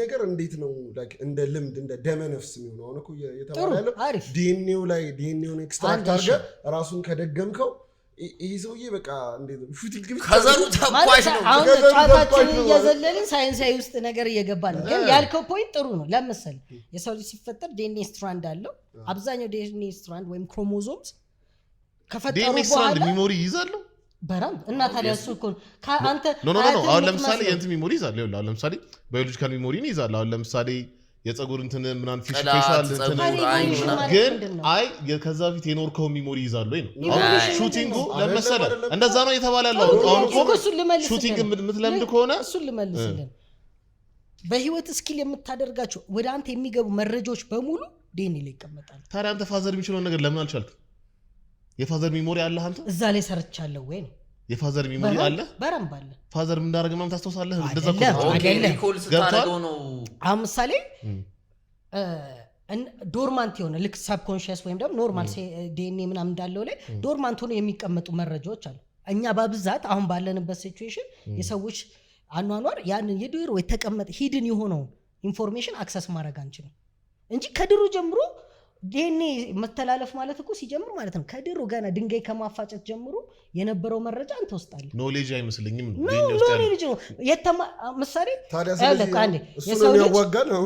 ነገር እንዴት ነው ላይክ እንደ ልምድ እንደ ደመ ነፍስ ነው አሁን እኮ የተባለ ያለው ዲኤንኤው ላይ ዲኤንኤውን ኤክስትራክት አድርገህ ራሱን ከደገምከው ይሄ ሰውዬ በቃ እንዴት ነው ሹቲንግ ብቻ ከዘሩ ተቋሽ ነው አሁን ጫታችን እየዘለልን ሳይንሳዊ ውስጥ ነገር እየገባ ነው ግን ያልከው ፖይንት ጥሩ ነው ለምሳሌ የሰው ልጅ ሲፈጠር ዲኤንኤ ስትራንድ አለው አብዛኛው ዲኤንኤ ስትራንድ ወይም ክሮሞዞምስ ከፈጠሩ ዲኤንኤ ስትራንድ ሚሞሪ ይዛሉ በራም እና ታዲያ እሱ እኮ አንተ ኖ አሁን ለምሳሌ የእንት ሚሞሪ ይዛል ይኸውልህ አሁን ለምሳሌ ባዮሎጂካል ሚሞሪ ይዛል አሁን ለምሳሌ የፀጉር እንትን ምናምን ፌሻል እንትን ግን አይ ከዛ ፊት የኖርከው ሚሞሪ ይዛል ወይ ነው ሹቲንጉ ለምሳሌ እንደዛ ነው የተባለ ያለው አሁን እኮ ሹቲንግ የምትለምድ ከሆነ እሱን ልመልስልን በህይወት ስኪል የምታደርጋቸው ወደ አንተ የሚገቡ መረጃዎች በሙሉ ዲኤንኤ ላይ ይቀመጣሉ ታዲያ አንተ ፋዘር የሚችለው ነገር ለምን አልቻልክም የፋዘር ሚሞሪ አለ አንተ እዛ ላይ ሰርቻለሁ ወይ ነው የፋዘር ሚሞሪ አለ በረምብ አለ ፋዘር ምን እንዳደረገ ምናምን ታስተውሳለህ እንደዛ ሪኮል ስታደርገው ነው አሁን ምሳሌ ዶርማንት የሆነ ልክ ሳብኮንሺየስ ወይም ደግሞ ኖርማል ዲኤንኤ ምናምን እንዳለው ላይ ዶርማንት ሆኖ የሚቀመጡ መረጃዎች አሉ እኛ በብዛት አሁን ባለንበት ሲቹዌሽን የሰዎች አኗኗር ያንን የድሮ የተቀመጠ ሂድን የሆነው ኢንፎርሜሽን አክሰስ ማድረግ አንችልም እንጂ ከድሮ ጀምሮ ዲኤንኤ መተላለፍ ማለት እኮ ሲጀምር ማለት ነው ከድሮ ገና ድንጋይ ከማፋጨት ጀምሮ የነበረው መረጃ አንተ ውስጣል ኖሌጅ አይመስልኝም ኖሌጅ ነው ምሳሌ ታዲያ ስለዚህ እሱ ነው ያዋጋ ነው